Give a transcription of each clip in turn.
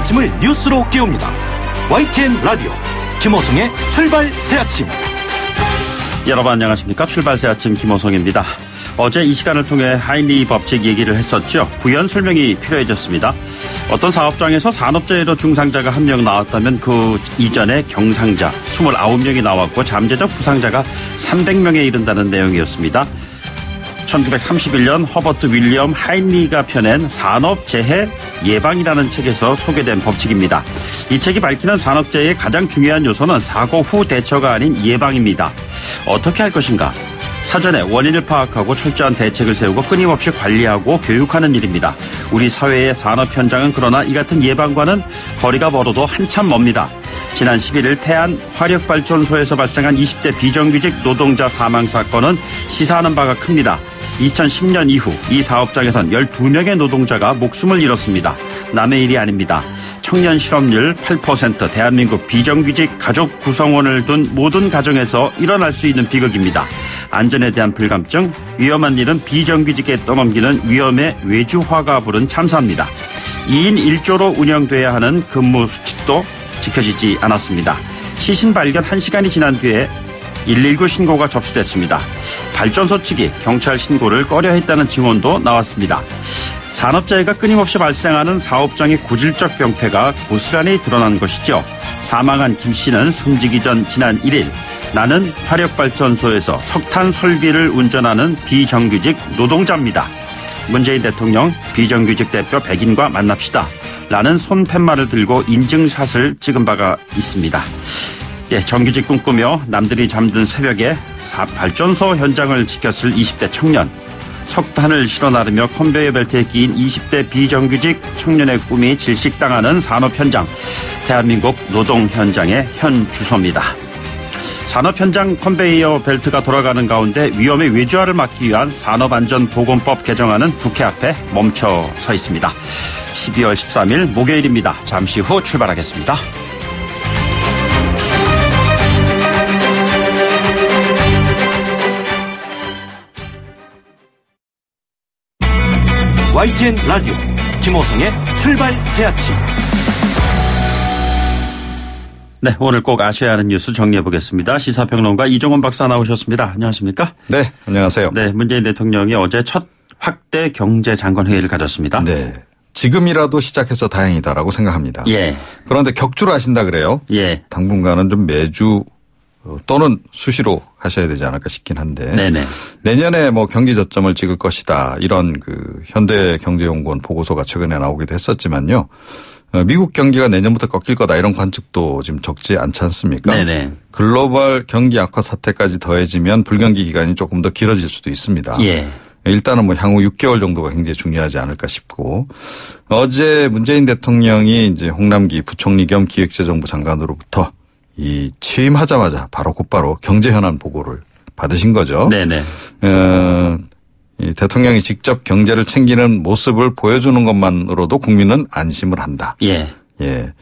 아침을 뉴스로 깨웁니다. YTN 라디오 김호성의 출발 새아침. 여러분 안녕하십니까. 출발 새아침 김호성입니다. 어제 이 시간을 통해 하인리 법칙 얘기를 했었죠. 부연 설명이 필요해졌습니다. 어떤 사업장에서 산업재해로 중상자가 1명 나왔다면 그 이전에 경상자 29명이 나왔고 잠재적 부상자가 300명에 이른다는 내용이었습니다. 1931년 허버트 윌리엄 하인리가 펴낸 산업재해 예방이라는 책에서 소개된 법칙입니다. 이 책이 밝히는 산업재해의 가장 중요한 요소는 사고 후 대처가 아닌 예방입니다. 어떻게 할 것인가? 사전에 원인을 파악하고 철저한 대책을 세우고 끊임없이 관리하고 교육하는 일입니다. 우리 사회의 산업 현장은 그러나 이 같은 예방과는 거리가 멀어도 한참 멉니다. 지난 11일 태안 화력발전소에서 발생한 20대 비정규직 노동자 사망 사건은 시사하는 바가 큽니다. 2010년 이후 이 사업장에선 12명의 노동자가 목숨을 잃었습니다. 남의 일이 아닙니다. 청년 실업률 8%, 대한민국 비정규직 가족 구성원을 둔 모든 가정에서 일어날 수 있는 비극입니다. 안전에 대한 불감증, 위험한 일은 비정규직에 떠넘기는 위험의 외주화가 부른 참사입니다. 2인 1조로 운영돼야 하는 근무 수칙도 지켜지지 않았습니다. 시신 발견 1시간이 지난 뒤에 119 신고가 접수됐습니다. 발전소 측이 경찰 신고를 꺼려했다는 증언도 나왔습니다. 산업재해가 끊임없이 발생하는 사업장의 고질적 병폐가 고스란히 드러난 것이죠. 사망한 김 씨는 숨지기 전 지난 1일 나는 화력발전소에서 석탄 설비를 운전하는 비정규직 노동자입니다. 문재인 대통령 비정규직 대표 백인과 만납시다. 라는 손팻말을 들고 인증샷을 찍은 바가 있습니다. 정규직 꿈꾸며 남들이 잠든 새벽에 발전소 현장을 지켰을 20대 청년. 석탄을 실어 나르며 컨베이어 벨트에 끼인 20대 비정규직 청년의 꿈이 질식당하는 산업 현장. 대한민국 노동 현장의 현 주소입니다. 산업 현장 컨베이어 벨트가 돌아가는 가운데 위험의 외주화를 막기 위한 산업안전보건법 개정안은 국회 앞에 멈춰 서 있습니다. 12월 13일 목요일입니다. 잠시 후 출발하겠습니다. YTN 라디오 김호성의 출발 새아침. 네, 오늘 꼭 아셔야 하는 뉴스 정리해보겠습니다. 시사평론가 이종원 박사 나오셨습니다. 안녕하십니까? 네, 안녕하세요. 네, 문재인 대통령이 어제 첫 확대 경제장관회의를 가졌습니다. 네, 지금이라도 시작해서 다행이다라고 생각합니다. 예. 그런데 격주로 하신다 그래요. 예. 당분간은 좀 매주 또는 수시로 하셔야 되지 않을까 싶긴 한데. 네네. 내년에 뭐 경기 저점을 찍을 것이다. 이런 그 현대경제연구원 보고서가 최근에 나오기도 했었지만요. 미국 경기가 내년부터 꺾일 거다 이런 관측도 지금 적지 않지 않습니까? 네네. 글로벌 경기 악화 사태까지 더해지면 불경기 기간이 조금 더 길어질 수도 있습니다. 예. 일단은 뭐 향후 6개월 정도가 굉장히 중요하지 않을까 싶고 어제 문재인 대통령이 이제 홍남기 부총리 겸 기획재정부 장관으로부터 이 취임하자마자 바로 곧바로 경제 현안 보고를 받으신 거죠. 네네. 이 대통령이 직접 경제를 챙기는 모습을 보여주는 것만으로도 국민은 안심을 한다. 예. 예.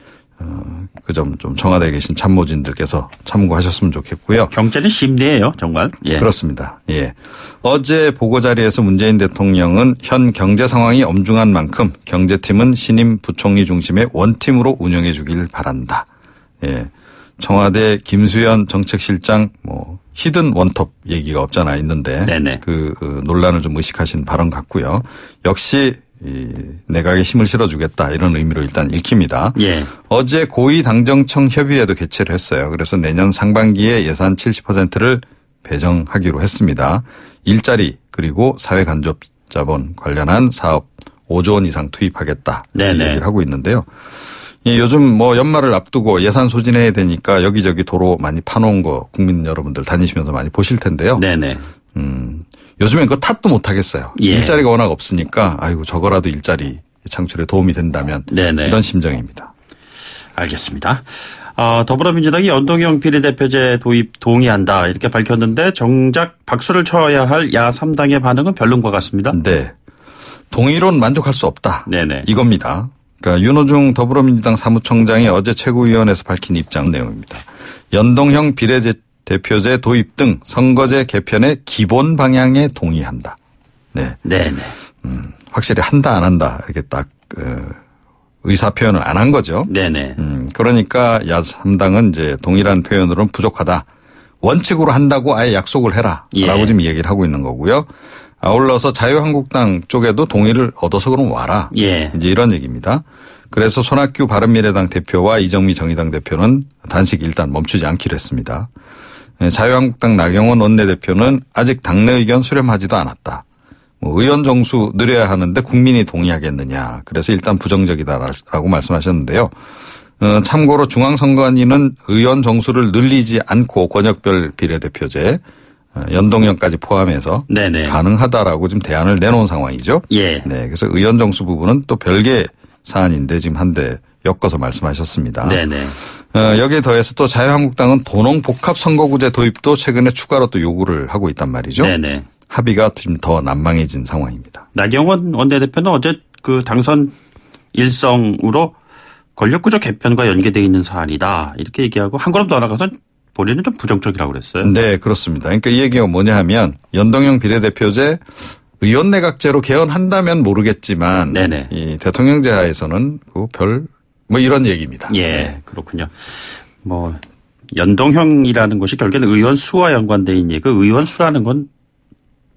그 점 좀 청와대에 계신 참모진들께서 참고하셨으면 좋겠고요. 경제는 심리예요, 정말. 예. 그렇습니다. 예. 어제 보고 자리에서 문재인 대통령은 현 경제 상황이 엄중한 만큼 경제팀은 신임 부총리 중심의 원팀으로 운영해 주길 바란다. 예. 청와대 김수현 정책실장 뭐 히든 원톱 얘기가 없잖아 있는데 네네. 그 논란을 좀 의식하신 발언 같고요. 역시 이 내각에 힘을 실어주겠다 이런 의미로 일단 읽힙니다. 예. 어제 고위당정청 협의회도 개최를 했어요. 그래서 내년 상반기에 예산 70%를 배정하기로 했습니다. 일자리 그리고 사회간접자본 관련한 사업 5조 원 이상 투입하겠다. 네네. 얘기를 하고 있는데요. 요즘 뭐 연말을 앞두고 예산 소진해야 되니까 여기저기 도로 많이 파놓은 거 국민 여러분들 다니시면서 많이 보실 텐데요. 네네. 요즘엔 그 탓도 못 하겠어요. 예. 일자리가 워낙 없으니까 아이고 저거라도 일자리 창출에 도움이 된다면 네네. 이런 심정입니다. 알겠습니다. 더불어민주당이 연동형 비례대표제 도입 동의한다 이렇게 밝혔는데 정작 박수를 쳐야 할 야3당의 반응은 별론 것 같습니다. 네. 동의론 만족할 수 없다. 네네. 이겁니다. 그러니까 윤호중 더불어민주당 사무총장이 어제 최고위원회에서 밝힌 입장 내용입니다. 연동형 비례대표제 도입 등 선거제 개편의 기본 방향에 동의한다. 네. 네네. 확실히 한다 안 한다 이렇게 딱 의사 표현을 안 한 거죠. 네네. 그러니까 야3당은 이제 동일한 표현으로는 부족하다. 원칙으로 한다고 아예 약속을 해라. 예. 라고 지금 얘기를 하고 있는 거고요. 아울러서 자유한국당 쪽에도 동의를 얻어서 그럼 와라. 예. 이제 이런 얘기입니다. 그래서 손학규 바른미래당 대표와 이정미 정의당 대표는 단식 일단 멈추지 않기로 했습니다. 자유한국당 나경원 원내대표는 아직 당내 의견 수렴하지도 않았다. 의원 정수 늘려야 하는데 국민이 동의하겠느냐. 그래서 일단 부정적이다라고 말씀하셨는데요. 참고로 중앙선관위는 의원 정수를 늘리지 않고 권역별 비례대표제 연동형까지 포함해서 네네. 가능하다라고 지금 대안을 내놓은 상황이죠. 예. 네, 그래서 의원 정수 부분은 또 별개 사안인데 지금 한데 엮어서 말씀하셨습니다. 네네. 여기에 더해서 또 자유한국당은 도농 복합 선거구제 도입도 최근에 추가로 또 요구를 하고 있단 말이죠. 네네. 합의가 지금 더 난망해진 상황입니다. 나경원 원내대표는 어제 그 당선 일성으로 권력구조 개편과 연계되어 있는 사안이다. 이렇게 얘기하고 한 걸음 더 나가서 본인은 좀 부정적이라고 그랬어요. 네, 그렇습니다. 그러니까 이 얘기가 뭐냐 하면 연동형 비례대표제 의원 내각제로 개헌한다면 모르겠지만 네네. 이 대통령제 하에서는 뭐 이런 얘기입니다. 예, 네. 그렇군요. 뭐 연동형이라는 것이 결국에는 의원 수와 연관되어 있는 그 의원 수라는 건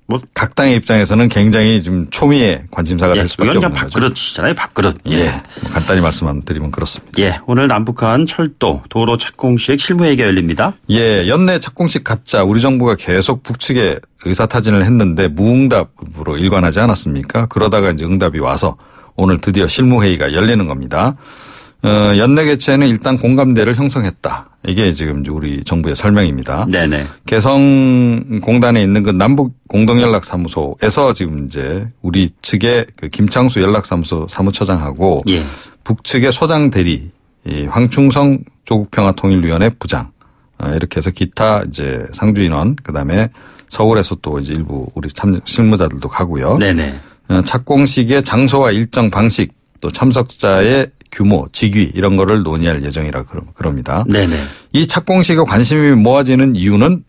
뭐 각 당의 입장에서는 굉장히 좀 초미의 관심사가 될 수밖에 의원장 없는 거죠. 밥그릇이잖아요. 밥그릇. 예. 뭐 간단히 말씀드리면 그렇습니다. 예, 오늘 남북한 철도 도로 착공식 실무회의가 열립니다. 예, 연내 착공식 가짜 우리 정부가 계속 북측에 의사타진을 했는데 무응답으로 일관하지 않았습니까? 그러다가 이제 응답이 와서 오늘 드디어 실무회의가 열리는 겁니다. 연내 개최에는 일단 공감대를 형성했다. 이게 지금 우리 정부의 설명입니다. 네네. 개성공단에 있는 그 남북 공동연락사무소에서 지금 이제 우리 측의 그 김창수 연락사무소 사무처장하고 예. 북측의 소장 대리, 이 황충성 조국평화통일위원회 부장 이렇게 해서 기타 이제 상주 인원 그다음에 서울에서 또 이제 일부 우리 실무자들도 가고요. 네네. 착공식의 장소와 일정 방식 또 참석자의 규모, 직위 이런 거를 논의할 예정이라 그럽니다. 네네. 이 착공식에 관심이 모아지는 이유는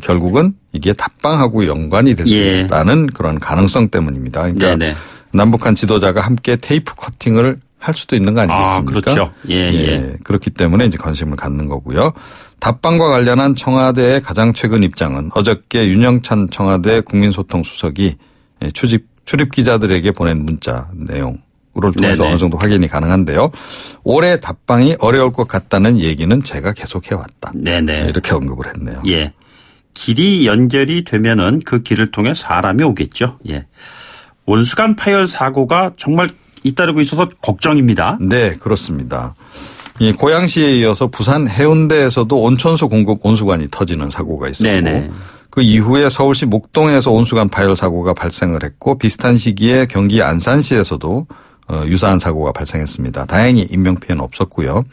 결국은 이게 답방하고 연관이 될 수 예. 있다는 그런 가능성 때문입니다. 그러니까 네네. 남북한 지도자가 함께 테이프 커팅을 할 수도 있는 거 아니겠습니까? 아, 그렇죠. 예. 그렇기 때문에 이제 관심을 갖는 거고요. 답방과 관련한 청와대의 가장 최근 입장은 어저께 윤영찬 청와대 국민소통수석이 출입 기자들에게 보낸 문자 내용. 를 통해서 네네. 어느 정도 확인이 가능한데요. 올해 답방이 어려울 것 같다는 얘기는 제가 계속 해왔다. 네네. 이렇게 언급을 했네요. 예. 길이 연결이 되면은 그 길을 통해 사람이 오겠죠. 예. 온수관 파열 사고가 정말 잇따르고 있어서 걱정입니다. 네, 그렇습니다. 이 고양시에 이어서 부산 해운대에서도 온천수 공급 온수관이 터지는 사고가 있었고 네네. 그 이후에 서울시 목동에서 온수관 파열 사고가 발생을 했고 비슷한 시기에 경기 안산시에서도 유사한 사고가 발생했습니다. 다행히 인명피해는 없었고요.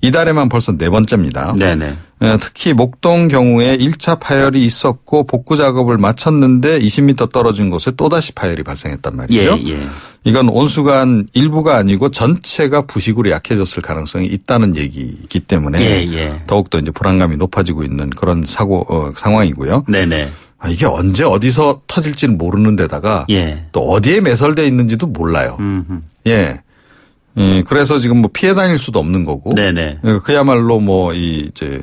이달에만 벌써 4번째입니다. 네네. 특히 목동 경우에 1차 파열이 있었고 복구 작업을 마쳤는데 20m 떨어진 곳에 또다시 파열이 발생했단 말이죠. 예. 이건 온수관 일부가 아니고 전체가 부식으로 약해졌을 가능성이 있다는 얘기이기 때문에 예. 더욱더 이제 불안감이 높아지고 있는 그런 상황이고요. 네네. 이게 언제 어디서 터질지는 모르는 데다가 예. 또 어디에 매설되어 있는지도 몰라요. 예. 그래서 지금 뭐 피해 다닐 수도 없는 거고. 네네. 그야말로 뭐 이제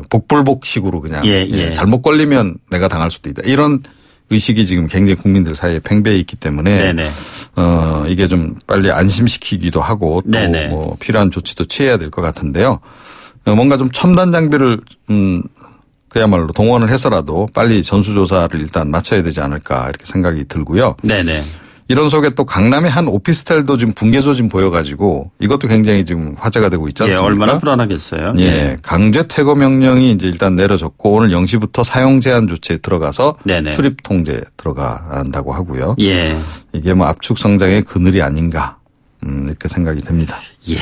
복불복식으로 그냥 예. 잘못 걸리면 내가 당할 수도 있다. 이런 의식이 지금 굉장히 국민들 사이에 팽배해 있기 때문에 네네. 이게 좀 빨리 안심시키기도 하고 또 네네. 뭐 필요한 조치도 취해야 될 것 같은데요. 뭔가 좀 첨단 장비를 그야말로 동원을 해서라도 빨리 전수조사를 일단 마쳐야 되지 않을까 이렇게 생각이 들고요. 네네. 이런 속에 또 강남의 한 오피스텔도 지금 붕괴 조짐 보여가지고 이것도 굉장히 지금 화제가 되고 있지 않습니까? 예, 얼마나 불안하겠어요. 예, 강제 퇴거 명령이 이제 일단 내려졌고 오늘 0시부터 사용 제한 조치에 들어가서 네네. 출입 통제 들어간다고 하고요. 예. 이게 뭐 압축 성장의 그늘이 아닌가 이렇게 생각이 됩니다. 예.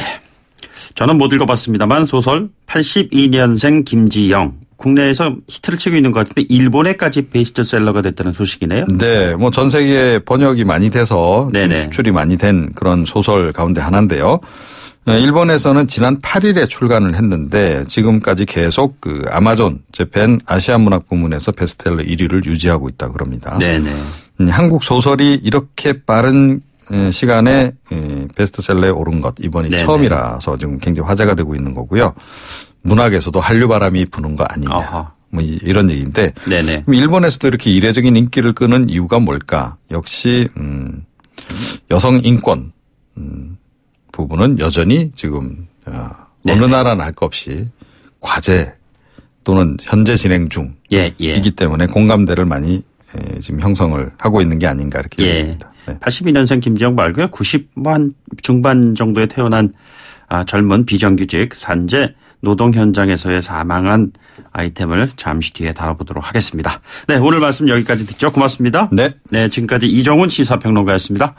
저는 못 읽어봤습니다만 소설 82년생 김지영. 국내에서 히트를 치고 있는 것 같은데 일본에까지 베스트셀러가 됐다는 소식이네요. 네, 뭐 전 세계에 번역이 많이 돼서 좀 수출이 많이 된 그런 소설 가운데 하나인데요. 일본에서는 지난 8일에 출간을 했는데 지금까지 계속 그 아마존 재팬 아시아 문학 부문에서 베스트셀러 1위를 유지하고 있다 그럽니다. 네네. 한국 소설이 이렇게 빠른 시간에 베스트셀러에 오른 것 이번이 네네. 처음이라서 지금 굉장히 화제가 되고 있는 거고요. 문학에서도 한류바람이 부는 거 아니냐. 어허. 뭐 이런 얘기인데 네네. 일본에서도 이렇게 이례적인 인기를 끄는 이유가 뭘까? 역시 여성 인권 부분은 여전히 지금 어느 나라나 할 것 없이 과제 또는 현재 진행 중이기 때문에 공감대를 많이 지금 형성을 하고 있는 게 아닌가 이렇게 보입니다. 네. 82년생 김지영 말고요. 90만 중반 정도에 태어난 젊은 비정규직 산재 노동 현장에서의 사망한 아이템을 잠시 뒤에 다뤄보도록 하겠습니다. 네, 오늘 말씀 여기까지 듣죠. 고맙습니다. 네. 네, 지금까지 이정훈 시사평론가였습니다.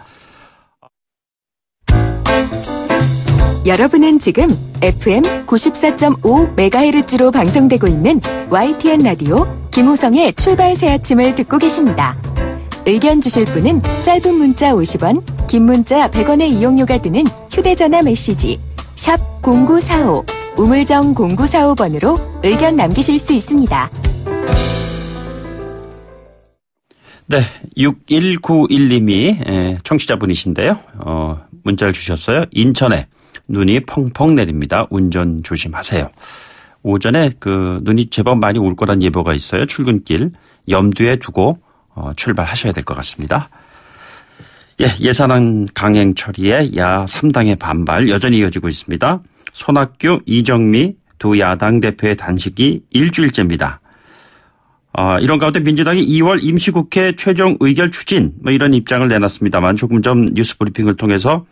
여러분은 지금 FM 94.5MHz로 방송되고 있는 YTN 라디오 김호성의 출발 새 아침을 듣고 계십니다. 의견 주실 분은 짧은 문자 50원, 긴 문자 100원의 이용료가 드는 휴대전화 메시지 샵 0945 우물정 0945번으로 의견 남기실 수 있습니다. 네, 6191님이 청취자분이신데요. 문자를 주셨어요. 인천에 눈이 펑펑 내립니다. 운전 조심하세요. 오전에 눈이 제법 많이 올 거란 예보가 있어요. 출근길 염두에 두고 출발하셔야 될 것 같습니다. 예, 예산안 강행 처리에 야 3당의 반발 여전히 이어지고 있습니다. 손학규, 이정미 두 야당 대표의 단식이 일주일째입니다. 이런 가운데 민주당이 2월 임시국회 최종 의결 추진 이런 입장을 내놨습니다만 조금 전 뉴스 브리핑을 통해서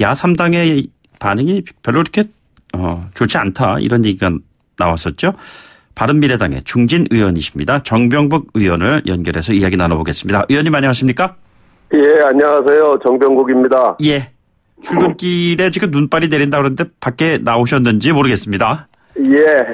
야 3당의 반응이 별로 그렇게 좋지 않다 이런 얘기가 나왔었죠. 바른미래당의 중진 의원이십니다. 정병국 의원을 연결해서 이야기 나눠보겠습니다. 의원님 안녕하십니까? 예, 안녕하세요. 정병국입니다. 예. 출근길에 지금 눈발이 내린다 그러는데 밖에 나오셨는지 모르겠습니다. 예.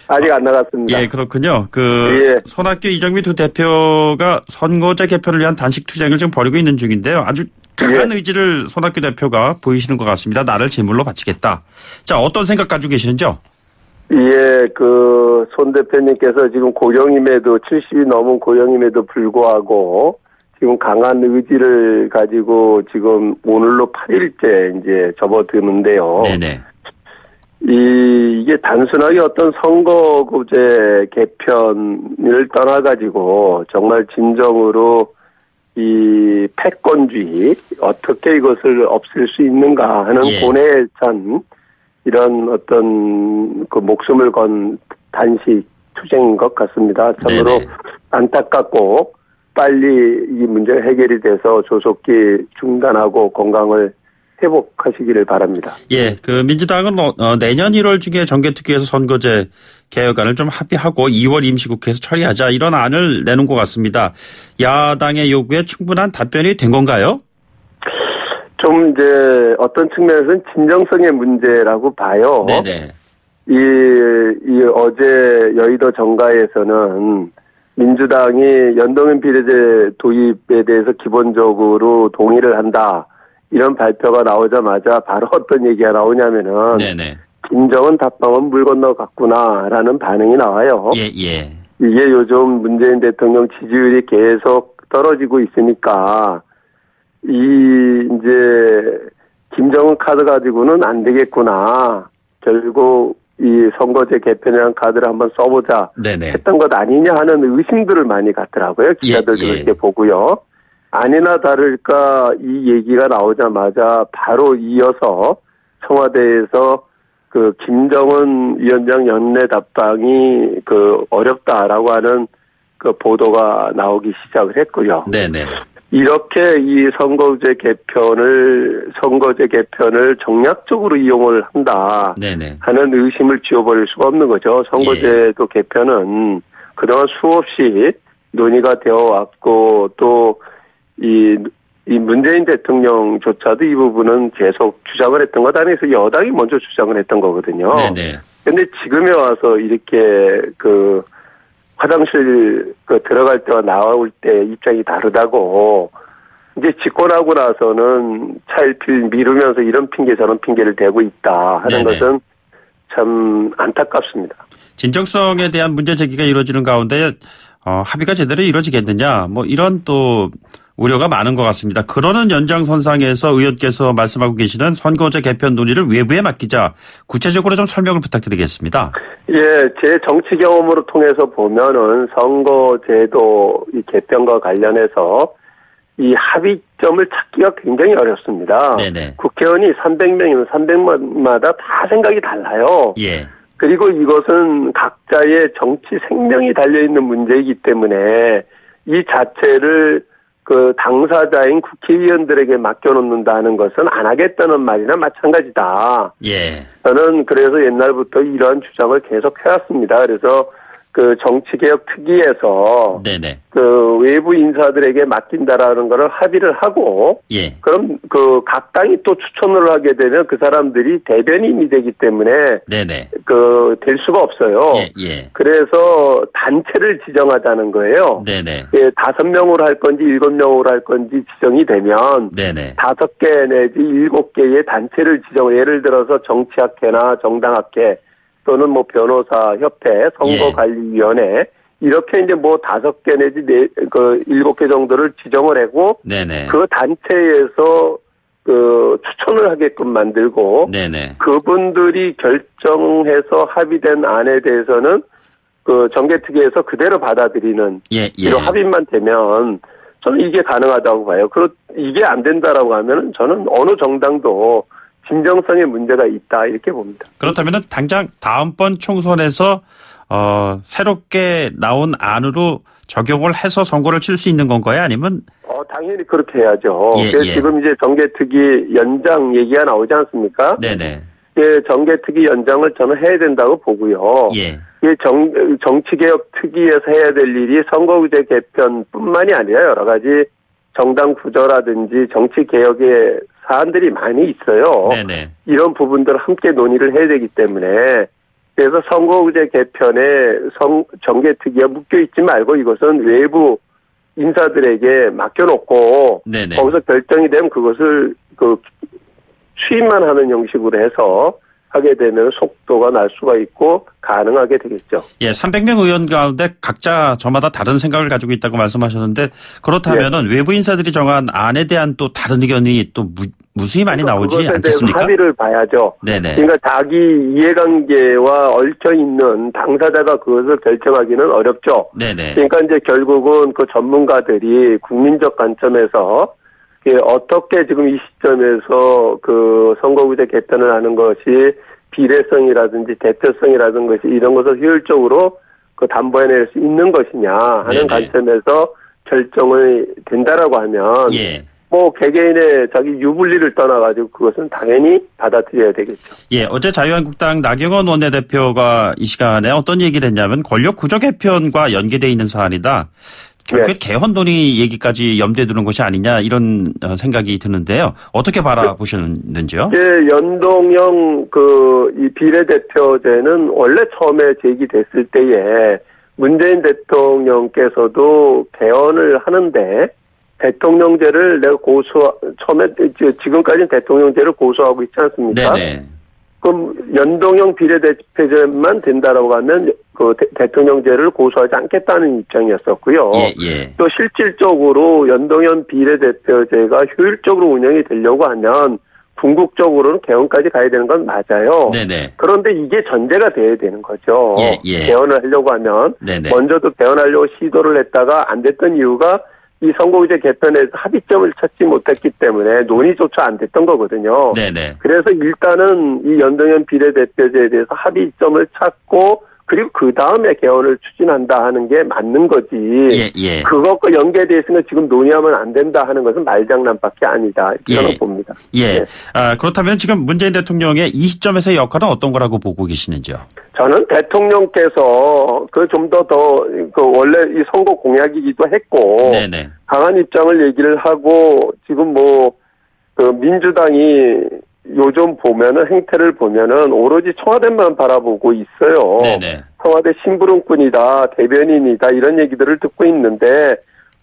아직 안 나갔습니다. 예, 그렇군요. 예. 손학규, 이정미 두 대표가 선거제 개편을 위한 단식 투쟁을 지금 벌이고 있는 중인데요. 아주 강한 의지를 손학규 대표가 보이시는 것 같습니다. 나를 제물로 바치겠다. 자, 어떤 생각 가지고 계시는지요? 예, 손 대표님께서 지금 고령임에도 70이 넘은 고령임에도 불구하고 지금 강한 의지를 가지고 지금 오늘로 8일째 이제 접어드는데요. 네네. 이게 단순하게 어떤 선거구제 개편을 떠나가지고 정말 진정으로 이 패권주의 어떻게 이것을 없앨 수 있는가 하는 고뇌에 찬 이런 어떤 목숨을 건 단식 투쟁인 것 같습니다. 참으로 네네. 안타깝고 빨리 이 문제가 해결이 돼서 조속히 중단하고 건강을 회복하시기를 바랍니다. 예, 민주당은 내년 1월 중에 정개특위에서 선거제 개혁안을 좀 합의하고 2월 임시국회에서 처리하자 이런 안을 내놓은 것 같습니다. 야당의 요구에 충분한 답변이 된 건가요? 좀 이제 어떤 측면에서는 진정성의 문제라고 봐요. 네네. 이 어제 여의도 정가에서는 민주당이 연동형 비례제 도입에 대해서 기본적으로 동의를 한다. 이런 발표가 나오자마자 바로 어떤 얘기가 나오냐면은 네네. 김정은 답방은 물 건너갔구나라는 반응이 나와요. 예. 이게 요즘 문재인 대통령 지지율이 계속 떨어지고 있으니까 이제 김정은 카드 가지고는 안 되겠구나. 결국 이 선거제 개편이라는 카드를 한번 써보자 네네. 했던 것 아니냐 하는 의심들을 많이 갖더라고요. 기자들도 그렇게 보고요. 아니나 다를까 이 얘기가 나오자마자 바로 이어서 청와대에서 김정은 위원장 연내 답방이 어렵다라고 하는 보도가 나오기 시작을 했고요. 네네. 이렇게 이 선거제 개편을 정략적으로 이용을 한다 네네. 하는 의심을 지워버릴 수가 없는 거죠. 선거제도 개편은 그동안 수없이 논의가 되어 왔고 또 이 문재인 대통령조차도 이 부분은 계속 주장을 했던 것 안에서 여당이 먼저 주장을 했던 거거든요. 네네. 근데 지금에 와서 이렇게 화장실 들어갈 때와 나올 때 입장이 다르다고 이제 집권하고 나서는 차일피일 미루면서 이런 핑계 저런 핑계를 대고 있다 하는 네네. 것은 참 안타깝습니다. 진정성에 대한 문제 제기가 이루어지는 가운데 합의가 제대로 이루어지겠느냐 이런 또 우려가 많은 것 같습니다. 그러는 연장선상에서 의원께서 말씀하고 계시는 선거제 개편 논의를 외부에 맡기자 구체적으로 좀 설명을 부탁드리겠습니다. 예, 제 정치 경험으로 통해서 보면은 선거제도 이 개편과 관련해서 이 합의점을 찾기가 굉장히 어렵습니다. 네네. 국회의원이 300명이면 300명마다 다 생각이 달라요. 예. 그리고 이것은 각자의 정치 생명이 달려있는 문제이기 때문에 이 자체를 그 당사자인 국회의원들에게 맡겨놓는다는 것은 안 하겠다는 말이나 마찬가지다. 예. 저는 그래서 옛날부터 이러한 주장을 계속 해왔습니다. 그래서 그 정치개혁 특위에서 네네. 그 외부 인사들에게 맡긴다라는 거를 합의를 하고 예. 그럼 그 각 당이 또 추천을 하게 되면 그 사람들이 대변인이 되기 때문에 네네. 그 될 수가 없어요. 예. 예. 그래서 단체를 지정하자는 거예요. 네네. 예, 5명으로 할 건지 7명으로 할 건지 지정이 되면 네네. 5개 내지 7개의 단체를 지정. 예를 들어서 정치학회나 정당학회 또는 뭐 변호사 협회, 선거관리위원회 이렇게 이제 뭐 5개 내지 7개 정도를 지정을 하고 네네. 그 단체에서 그 추천을 하게끔 만들고 네네. 그분들이 결정해서 합의된 안에 대해서는 그 정개특위에서 그대로 받아들이는 예. 이런 합의만 되면 저는 이게 가능하다고 봐요. 이게 안 된다라고 하면은 저는 어느 정당도 진정성의 문제가 있다 이렇게 봅니다. 그렇다면 당장 다음번 총선에서 새롭게 나온 안으로 적용을 해서 선거를 칠 수 있는 건가요? 아니면? 당연히 그렇게 해야죠. 예, 그래서 예. 지금 이제 정개특위 연장 얘기가 나오지 않습니까? 네네. 예, 정개특위 연장을 저는 해야 된다고 보고요. 예. 정치개혁 특위에서 해야 될 일이 선거구제 개편뿐만이 아니라 여러 가지 정당 구조라든지 정치개혁의 사안들이 많이 있어요. 네네. 이런 부분들을 함께 논의를 해야 되기 때문에 그래서 선거구제 개편에 정개특위가 묶여있지 말고 이것은 외부 인사들에게 맡겨놓고 네네. 거기서 결정이 되면 그것을 취임만 하는 형식으로 해서 하게 되면 속도가 날 수가 있고 가능하게 되겠죠. 예, 300명 의원 가운데 각자 저마다 다른 생각을 가지고 있다고 말씀하셨는데 그렇다면은 외부 인사들이 정한 안에 대한 또 다른 의견이 또 무수히 많이 나오지 않겠습니까? 합의를 봐야죠. 네네. 그러니까 자기 이해관계와 얽혀 있는 당사자가 그것을 결정하기는 어렵죠. 네네. 그러니까 이제 결국은 그 전문가들이 국민적 관점에서 어떻게 지금 이 시점에서 그 선거구제 개편을 하는 것이 비례성이라든지 대표성이라든 것이 이런 것을 효율적으로 그 담보해낼 수 있는 것이냐 하는 네네. 관점에서 결정이 된다라고 하면 예. 뭐 개개인의 자기 유불리를 떠나가지고 그것은 당연히 받아들여야 되겠죠. 예, 어제 자유한국당 나경원 원내대표가 이 시간에 어떤 얘기를 했냐면 권력 구조 개편과 연계되어 있는 사안이다. 결국에 개헌 논의 얘기까지 염두에 두는 것이 아니냐 이런 생각이 드는데요. 어떻게 바라보시는지요? 예, 연동형 이 비례대표제는 원래 처음에 제기됐을 때에 문재인 대통령께서도 개헌을 하는데 대통령제를 지금까지는 대통령제를 고수하고 있지 않습니까? 네네. 그럼 연동형 비례대표제만 된다라고 하면 대통령제를 고수하지 않겠다는 입장이었었고요. 예. 또 실질적으로 연동형 비례대표제가 효율적으로 운영이 되려고 하면 궁극적으로는 개헌까지 가야 되는 건 맞아요. 네네. 그런데 이게 전제가 돼야 되는 거죠. 예. 개헌을 하려고 하면 네네. 먼저도 개헌하려고 시도를 했다가 안 됐던 이유가 이 선거구제 개편에서 합의점을 찾지 못했기 때문에 논의조차 안 됐던 거거든요. 네네. 그래서 일단은 이 연동형 비례대표제에 대해서 합의점을 찾고 그리고 그 다음에 개헌을 추진한다 하는 게 맞는 거지. 예. 그것과 연계되어 있으면 지금 논의하면 안 된다 하는 것은 말장난밖에 아니다. 이렇게 저는 봅니다. 예. 네. 그렇다면 지금 문재인 대통령의 이 시점에서의 역할은 어떤 거라고 보고 계시는지요? 저는 대통령께서 좀 더 원래 이 선거 공약이기도 했고. 네네. 강한 입장을 얘기를 하고 지금 민주당이 요즘 보면은 행태를 보면은 오로지 청와대만 바라보고 있어요. 네네. 청와대 심부름꾼이다, 대변인이다 이런 얘기들을 듣고 있는데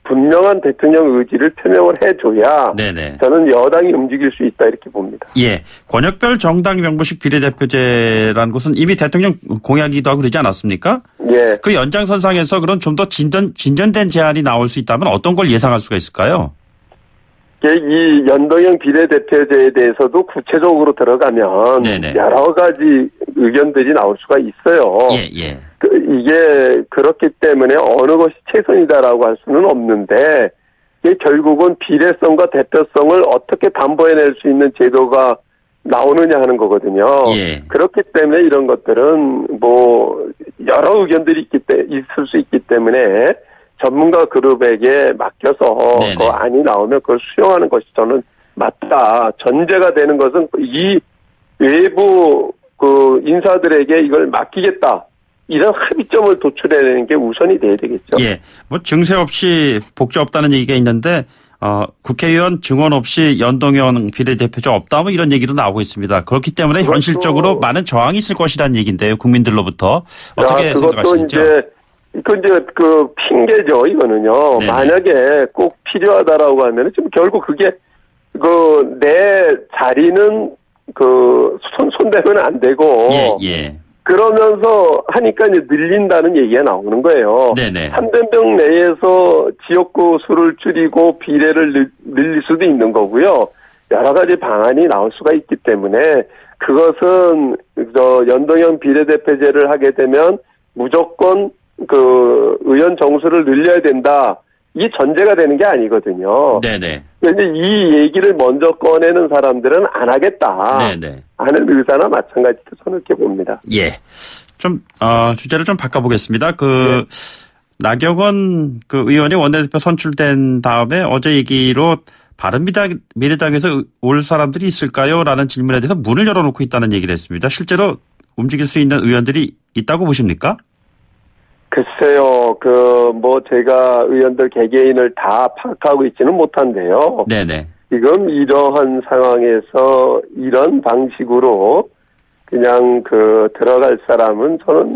분명한 대통령 의지를 표명을 해줘야 네네. 저는 여당이 움직일 수 있다 이렇게 봅니다. 예, 권역별 정당 명부식 비례대표제라는 것은 이미 대통령 공약이기도 하고 그러지 않았습니까? 예. 그 연장선상에서 그런 좀 더 진전된 제안이 나올 수 있다면 어떤 걸 예상할 수가 있을까요? 이 연동형 비례대표제에 대해서도 구체적으로 들어가면 네네. 여러 가지 의견들이 나올 수가 있어요. 예. 이게 그렇기 때문에 어느 것이 최선이다라고 할 수는 없는데 이게 결국은 비례성과 대표성을 어떻게 담보해낼 수 있는 제도가 나오느냐 하는 거거든요. 예. 그렇기 때문에 이런 것들은 여러 의견들이 있을 수 있기 때문에 전문가 그룹에게 맡겨서 네네. 그 안이 나오면 그걸 수용하는 것이 저는 맞다. 전제가 되는 것은 이 외부 인사들에게 이걸 맡기겠다. 이런 합의점을 도출해내는 게 우선이 돼야 되겠죠. 예. 증세 없이 복지 없다는 얘기가 있는데, 국회의원 증언 없이 연동형 비례대표제 없다 이런 얘기도 나오고 있습니다. 그렇기 때문에 현실적으로 많은 저항이 있을 것이라는 얘기인데요. 국민들로부터. 어떻게 생각하시는지요? 그것도 이제 핑계죠, 이거는요. 네네. 만약에 꼭 필요하다라고 하면 지금 결국 그게 내 자리는 손대면 안 되고. 예. 그러면서 하니까 이제 늘린다는 얘기가 나오는 거예요. 네네. 300명 내에서 지역구 수를 줄이고 비례를 늘릴 수도 있는 거고요. 여러 가지 방안이 나올 수가 있기 때문에 그것은 연동형 비례대표제를 하게 되면 무조건 의원 정수를 늘려야 된다. 이게 전제가 되는 게 아니거든요. 네네. 그런데 이 얘기를 먼저 꺼내는 사람들은 안 하겠다. 네네. 하는 의사나 마찬가지로 저는 이렇게 봅니다. 예. 주제를 좀 바꿔보겠습니다. 나경원 의원이 원내대표 선출된 다음에 어제 얘기로 바른미래당에서 올 사람들이 있을까요? 라는 질문에 대해서 문을 열어놓고 있다는 얘기를 했습니다. 실제로 움직일 수 있는 의원들이 있다고 보십니까? 글쎄요, 제가 의원들 개개인을 다 파악하고 있지는 못한데요. 네네. 지금 이러한 상황에서 이런 방식으로 그냥 들어갈 사람은 저는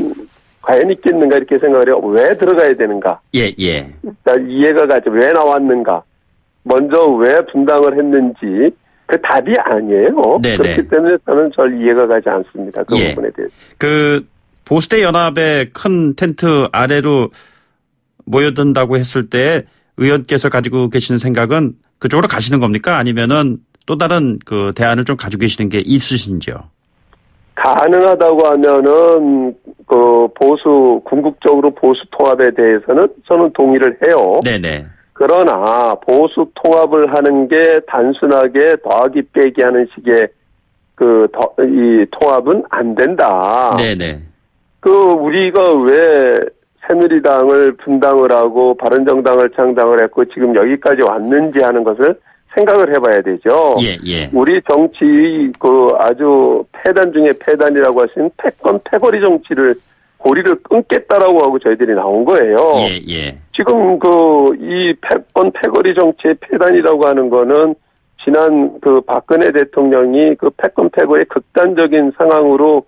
과연 있겠는가 이렇게 생각을 해요. 왜 들어가야 되는가? 예. 일단 이해가 가지 왜 나왔는가? 먼저 왜 분당을 했는지 그 답이 아니에요. 네네. 그렇기 때문에 저는 절 이해가 가지 않습니다. 그 부분에 대해서. 보수대 연합의 큰 텐트 아래로 모여든다고 했을 때 의원께서 가지고 계시는 생각은 그쪽으로 가시는 겁니까? 아니면은 또 다른 대안을 좀 가지고 계시는 게 있으신지요? 가능하다고 하면은 궁극적으로 보수 통합에 대해서는 저는 동의를 해요. 네네. 그러나 보수 통합을 하는 게 단순하게 더하기 빼기 하는 식의 이 통합은 안 된다. 네네. 우리가 왜 새누리당을 분당을 하고 바른정당을 창당을 했고 지금 여기까지 왔는지 하는 것을 생각을 해봐야 되죠. 예. 우리 정치 아주 폐단 중에 폐단이라고 할 수 있는 패권 패거리 정치를 고리를 끊겠다라고 하고 저희들이 나온 거예요. 예. 지금 이 패권 패거리 정치의 폐단이라고 하는 거는 지난 박근혜 대통령이 패권 패거의 극단적인 상황으로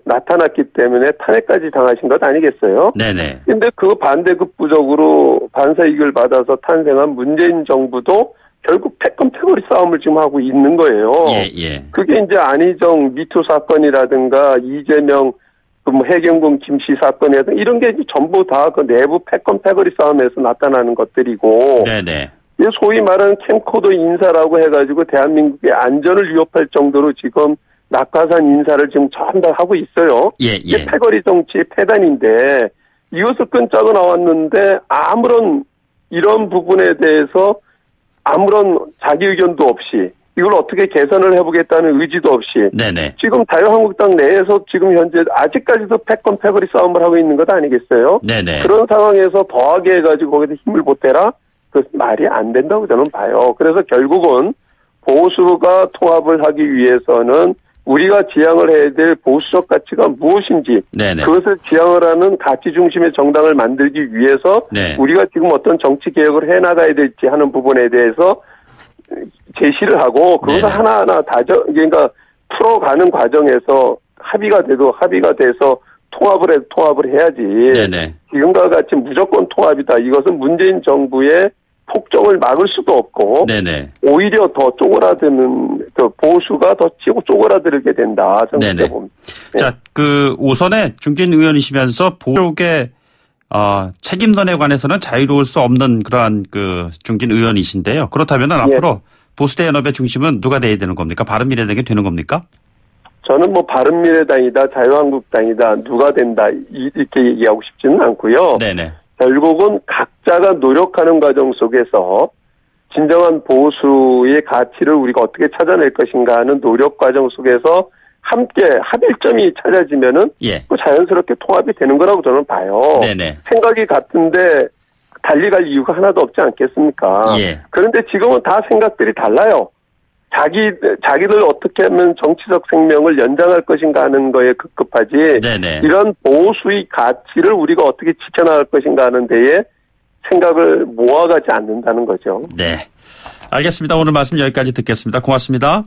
나타났기 때문에 탄핵까지 당하신 것 아니겠어요? 네네. 근데 반대급부적으로 반사 이익을 받아서 탄생한 문재인 정부도 결국 패권 패거리 싸움을 지금 하고 있는 거예요. 예. 그게 이제 안희정 미투 사건이라든가 이재명 해경군 김씨 사건이라든가 이런 게 전부 다 내부 패권 패거리 싸움에서 나타나는 것들이고. 네네. 소위 말하는 캠코더 인사라고 해가지고 대한민국의 안전을 위협할 정도로 지금 낙하산 인사를 지금 전부 다 하고 있어요. 예. 이게 패거리 정치의 폐단인데 이것을 끊자고 나왔는데 아무런 이런 부분에 대해서 아무런 자기 의견도 없이 이걸 어떻게 개선을 해보겠다는 의지도 없이 네네. 지금 자유한국당 내에서 지금 현재 아직까지도 패권 패거리 싸움을 하고 있는 것 아니겠어요? 네네. 그런 상황에서 더하게 해가지고 거기서 힘을 보태라? 그 말이 안 된다고 저는 봐요. 그래서 결국은 보수가 통합을 하기 위해서는 우리가 지향을 해야 될 보수적 가치가 무엇인지 네네. 그것을 지향을 하는 가치 중심의 정당을 만들기 위해서 네. 우리가 지금 어떤 정치 개혁을 해나가야 될지 하는 부분에 대해서 제시를 하고 그것을 네네. 하나하나 그러니까 풀어가는 과정에서 합의가 돼서 통합을 해야지. 네네. 지금과 같이 무조건 통합이다. 이것은 문재인 정부의 폭정을 막을 수도 없고 네네. 오히려 더 쪼그라드는 보수가 더 쪼그라들게 된다. 저는 그렇게 봅니다. 자, 오선에 중진 의원이시면서 보수 쪽에 책임론에 관해서는 자유로울 수 없는 그러한 그 중진 의원이신데요. 그렇다면 앞으로 보수대 연합의 중심은 누가 돼야 되는 겁니까? 바른미래당이 되는 겁니까? 저는 뭐 바른미래당이다, 자유한국당이다, 누가 된다 이렇게 얘기하고 싶지는 않고요. 네네. 결국은 각자가 노력하는 과정 속에서 진정한 보수의 가치를 우리가 어떻게 찾아낼 것인가 하는 노력 과정 속에서 함께 합일점이 찾아지면은 자연스럽게 통합이 되는 거라고 저는 봐요. 네네. 생각이 같은데 달리 갈 이유가 하나도 없지 않겠습니까? 그런데 지금은 다 생각들이 달라요. 자기들 어떻게 하면 정치적 생명을 연장할 것인가 하는 거에 급급하지. 네네. 이런 보수의 가치를 우리가 어떻게 지켜나갈 것인가 하는 데에 생각을 모아가지 않는다는 거죠. 네. 알겠습니다. 오늘 말씀 여기까지 듣겠습니다. 고맙습니다.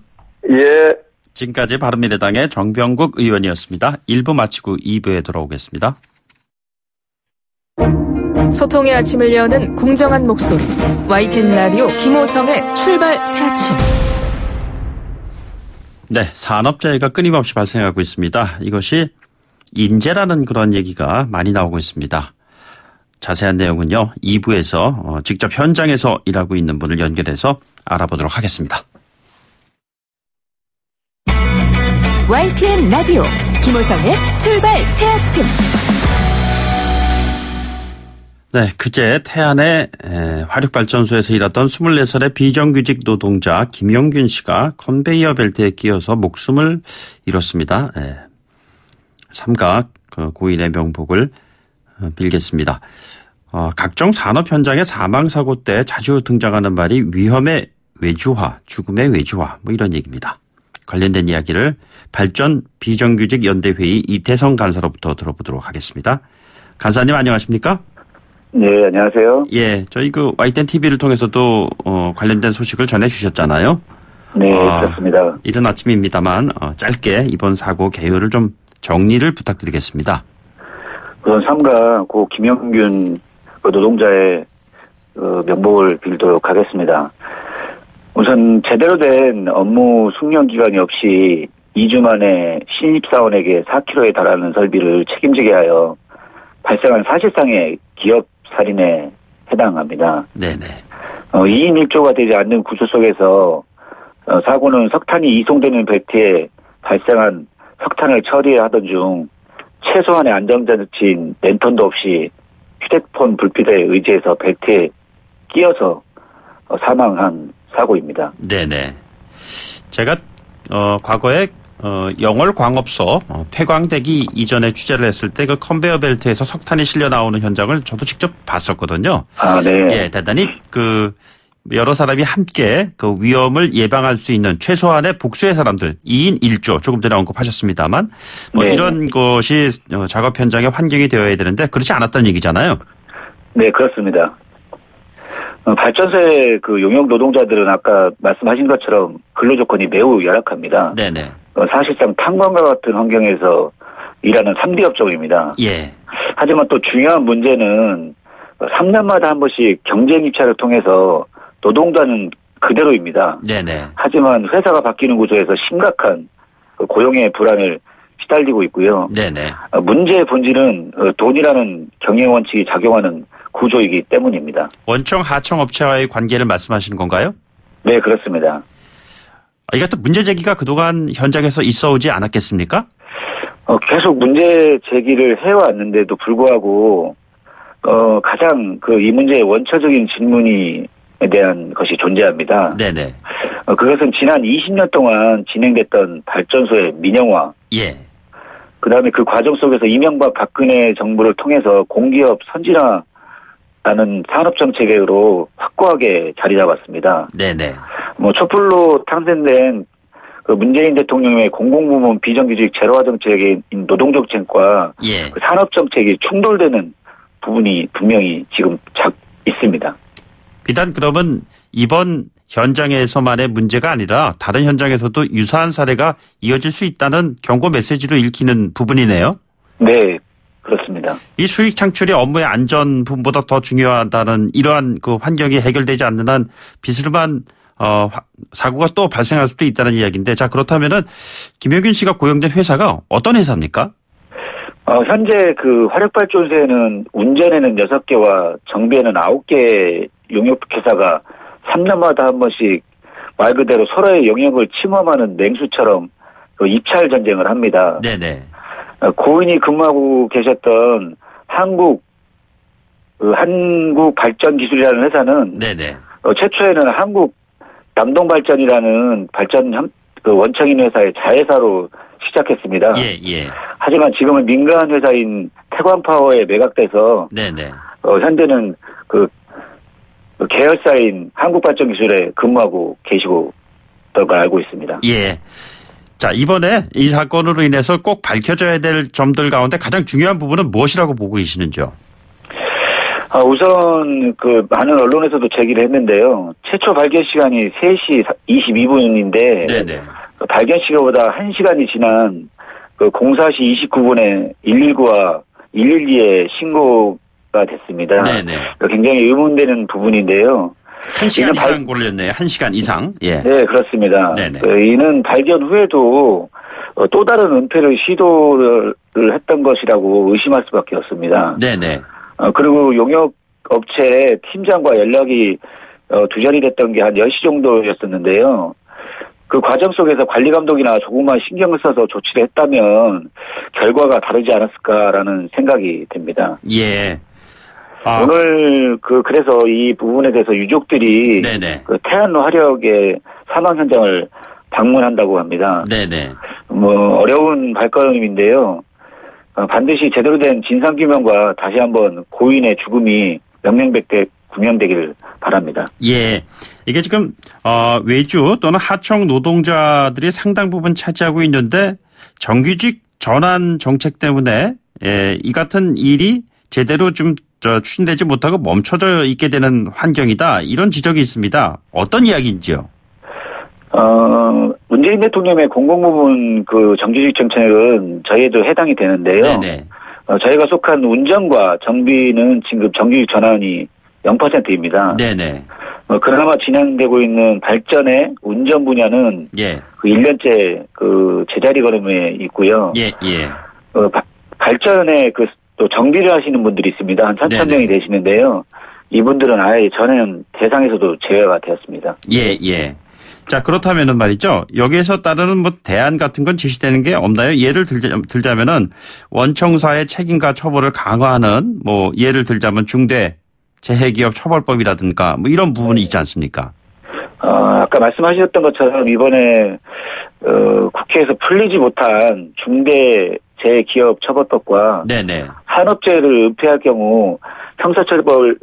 예. 지금까지 바른미래당의 정병국 의원이었습니다. 1부 마치고 2부에 돌아오겠습니다. 소통의 아침을 여는 공정한 목소리 YTN 라디오 김호성의 출발 새 아침. 네, 산업재해가 끊임없이 발생하고 있습니다. 이것이 인재라는 그런 얘기가 많이 나오고 있습니다. 자세한 내용은요 2부에서 직접 현장에서 일하고 있는 분을 연결해서 알아보도록 하겠습니다. YTN 라디오 김호성의 출발 새 아침. 네, 그제 태안의 화력발전소에서 일하던 24살의 비정규직 노동자 김영균 씨가 컨베이어 벨트에 끼어서 목숨을 잃었습니다. 삼각 고인의 명복을 빌겠습니다. 각종 산업 현장의 사망사고 때 자주 등장하는 말이 위험의 외주화, 죽음의 외주화 뭐 이런 얘기입니다. 관련된 이야기를 발전 비정규직 연대회의 이태성 간사로부터 들어보도록 하겠습니다. 간사님 안녕하십니까? 네, 안녕하세요. 예, 저희 YTN TV를 통해서도 관련된 소식을 전해주셨잖아요. 네, 그렇습니다. 이른 아침입니다만 짧게 이번 사고 개요를 좀 정리를 부탁드리겠습니다. 우선 삼가 고 김영균 노동자의 명복을 빌도록 하겠습니다. 우선 제대로 된 업무 숙련 기간이 없이 2주 만에 신입사원에게 4kg에 달하는 설비를 책임지게 하여 발생한 사실상의 기업 살인에 해당합니다. 네네. 2인 1조가 되지 않는 구조 속에서 사고는 석탄이 이송되는 벨트에 발생한 석탄을 처리하던 중 최소한의 안정장치인 랜턴도 없이 휴대폰 불빛에 의지해서 벨트에 끼어서 사망한 사고입니다. 네네. 제가 과거에 영월광업소 폐광되기 이전에 취재를 했을 때 그 컨베이어 벨트에서 석탄이 실려 나오는 현장을 저도 직접 봤었거든요. 아, 네. 예, 대단히 여러 사람이 함께 그 위험을 예방할 수 있는 최소한의 복수의 사람들 2인 1조 조금 전에 언급하셨습니다만 네. 이런 것이 작업 현장의 환경이 되어야 되는데 그렇지 않았다는 얘기잖아요. 네, 그렇습니다. 발전소의 용역 노동자들은 아까 말씀하신 것처럼 근로 조건이 매우 열악합니다. 네네. 사실상 탄광과 같은 환경에서 일하는 3D 업종입니다. 예. 하지만 또 중요한 문제는 3년마다 한 번씩 경쟁 입찰을 통해서 노동자는 그대로입니다. 네네. 하지만 회사가 바뀌는 구조에서 심각한 고용의 불안을 시달리고 있고요. 네네. 문제의 본질은 돈이라는 경영 원칙이 작용하는 구조이기 때문입니다. 원청 하청 업체와의 관계를 말씀하시는 건가요? 네, 그렇습니다. 이게 또 문제 제기가 그동안 현장에서 있어오지 않았겠습니까? 계속 문제 제기를 해왔는데도 불구하고 가장 이 문제의 원초적인 질문에 대한 것이 존재합니다. 네네. 그것은 지난 20년 동안 진행됐던 발전소의 민영화. 예. 그다음에 그 과정 속에서 이명박 박근혜 정부를 통해서 공기업 선진화라는 산업 정책으로 확고하게 자리 잡았습니다. 네네. 촛불로 탄생된 문재인 대통령의 공공부문 비정규직 제로화 정책인 노동정책과 예. 산업 정책이 충돌되는 부분이 분명히 지금 있습니다. 비단 그러면 이번 현장에서만의 문제가 아니라 다른 현장에서도 유사한 사례가 이어질 수 있다는 경고 메시지로 읽히는 부분이네요. 네, 그렇습니다. 이 수익 창출이 업무의 안전 부분보다 더 중요하다는 이러한 환경이 해결되지 않는 한 비스름한 사고가 또 발생할 수도 있다는 이야기인데, 자 그렇다면은 김영균 씨가 고용된 회사가 어떤 회사입니까? 현재 그 화력발전소에는 운전에는 6개와 정비에는 9개 용역회사가 3년마다 한 번씩 말 그대로 서로의 영역을 침범하는 냉수처럼 그 입찰 전쟁을 합니다. 네네. 고인이 근무하고 계셨던 한국발전기술이라는 회사는 네네. 최초에는 한국 남동발전이라는 그 원청인 회사의 자회사로 시작했습니다. 예. 하지만 지금은 민간 회사인 태광파워에 매각돼서 네네. 현재는 그 계열사인 한국발전기술에 근무하고 계시고 있다는 걸 알고 있습니다. 예. 자, 이번에 이 사건으로 인해서 꼭 밝혀져야 될 점들 가운데 가장 중요한 부분은 무엇이라고 보고 계시는지요? 우선 그 많은 언론에서도 제기를 했는데요. 최초 발견 시간이 3시 22분인데 네네. 발견 시간보다 1시간이 지난 그 04시 29분에 119와 112에 신고가 됐습니다. 네네. 굉장히 의문되는 부분인데요. 1시간 이상 걸렸네요. 1시간 이상. 예. 네, 그렇습니다. 네네. 이는 발견 후에도 또 다른 은폐를 시도를 했던 것이라고 의심할 수밖에 없습니다. 네네. 그리고 용역업체 팀장과 연락이 두절이 됐던 게 한 10시 정도였었는데요. 그 과정 속에서 관리감독이나 조금만 신경을 써서 조치를 했다면 결과가 다르지 않았을까라는 생각이 듭니다. 예. 오늘 그래서 이 부분에 대해서 유족들이 네네. 그 태안로 화력의 사망 현장을 방문한다고 합니다. 네네. 어려운 발걸음인데요. 반드시 제대로 된 진상규명과 다시 한번 고인의 죽음이 구명되기를 바랍니다. 예. 이게 지금, 외주 또는 하청 노동자들이 상당 부분 차지하고 있는데 정규직 전환 정책 때문에, 이 같은 일이 제대로 좀 추진되지 못하고 멈춰져 있게 되는 환경이다. 이런 지적이 있습니다. 어떤 이야기인지요? 문재인 대통령의 공공부문 그 정규직 정책은 저희에도 해당이 되는데요. 네네. 저희가 속한 운전과 정비는 지금 정규직 전환이 0%입니다. 네네. 그나마 진행되고 있는 발전의 운전 분야는 예. 그 1년째 그 제자리 걸음에 있고요. 예. 발전에 또 정비를 하시는 분들이 있습니다. 한 1,000명이 되시는데요. 이분들은 아예 전환 대상에서도 제외가 되었습니다. 예. 자, 그렇다면은 말이죠. 여기에서 따르는 대안 같은 건 제시되는 게 없나요? 예를 들자면은 원청사의 책임과 처벌을 강화하는 예를 들자면 중대 재해기업 처벌법이라든가 이런 부분이 있지 않습니까? 아까 말씀하셨던 것처럼 이번에 국회에서 풀리지 못한 중대 재해기업 처벌법과 네네. 산업재해를 은폐할 경우 형사처벌을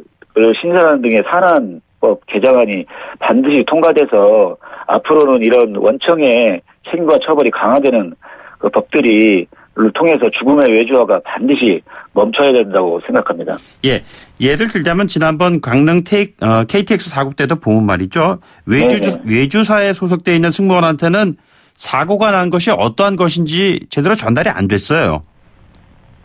신설하는 등의 산안법 개정안이 반드시 통과돼서 앞으로는 이런 원청의 책임과 처벌이 강화되는 그 법들을 통해서 죽음의 외주화가 반드시 멈춰야 된다고 생각합니다. 예. 예를 들자면 지난번 강릉 KTX 사고 때도 보면 말이죠. 외주사에 소속되어 있는 승무원한테는 사고가 난 것이 어떠한 것인지 제대로 전달이 안 됐어요.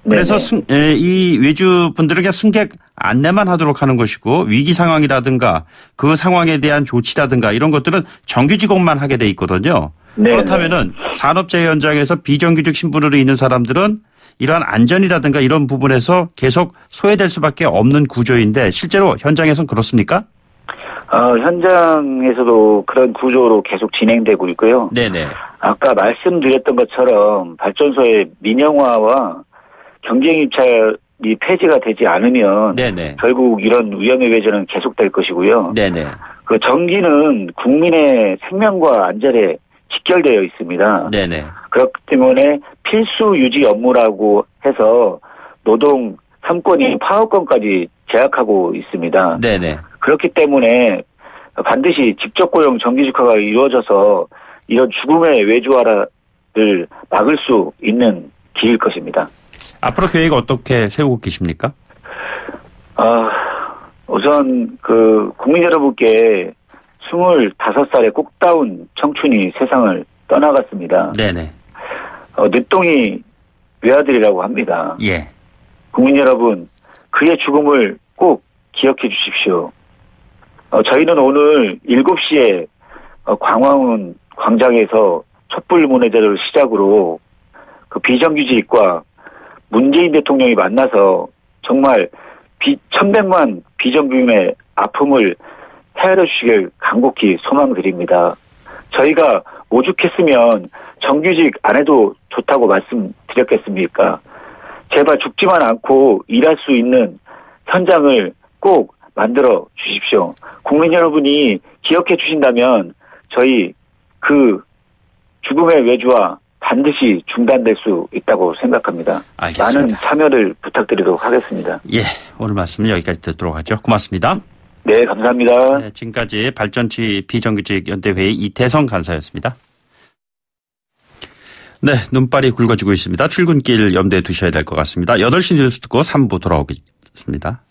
그래서 이 외주분들은 그냥 승객 안내만 하도록 하는 것이고 위기 상황이라든가 그 상황에 대한 조치라든가 이런 것들은 정규직원만 하게 돼 있거든요. 그렇다면은 산업재해 현장에서 비정규직 신분으로 있는 사람들은 이러한 안전이라든가 이런 부분에서 계속 소외될 수밖에 없는 구조인데 실제로 현장에서는 그렇습니까? 현장에서도 그런 구조로 계속 진행되고 있고요. 네네. 아까 말씀드렸던 것처럼 발전소의 민영화와 경쟁 입찰이 폐지가 되지 않으면 네네. 결국 이런 위험의 외주는 계속될 것이고요. 네네. 그 전기는 국민의 생명과 안전에 직결되어 있습니다. 네네. 그렇기 때문에 필수 유지 업무라고 해서 노동 3권이 파업권까지 제약하고 있습니다. 네네. 그렇기 때문에 반드시 직접 고용 정규직화가 이루어져서 이런 죽음의 외주화를 막을 수 있는 길일 것입니다. 앞으로 계획 어떻게 세우고 계십니까? 우선 국민 여러분께 25살의 꽃다운 청춘이 세상을 떠나갔습니다. 네네. 늦둥이 외아들이라고 합니다. 예. 국민 여러분, 그의 죽음을 꼭 기억해 주십시오. 저희는 오늘 7시에 광화문 광장에서 촛불 문예제를 시작으로 그 비정규직과 문재인 대통령이 만나서 정말 1,100만 비정규민의 아픔을 헤아려 주시길 간곡히 소망드립니다. 저희가 오죽했으면 정규직 안 해도 좋다고 말씀드렸겠습니까? 제발 죽지만 않고 일할 수 있는 현장을 꼭 만들어 주십시오. 국민 여러분이 기억해 주신다면 저희 그 죽음의 외주화 반드시 중단될 수 있다고 생각합니다. 알겠습니다. 많은 참여를 부탁드리도록 하겠습니다. 예, 오늘 말씀은 여기까지 듣도록 하죠. 고맙습니다. 네, 감사합니다. 네, 지금까지 발전취 비정규직 연대회의 이태성 간사였습니다. 네, 눈발이 굵어지고 있습니다. 출근길 염두에 두셔야 될 것 같습니다. 8시 뉴스 듣고 3부 돌아오겠습니다.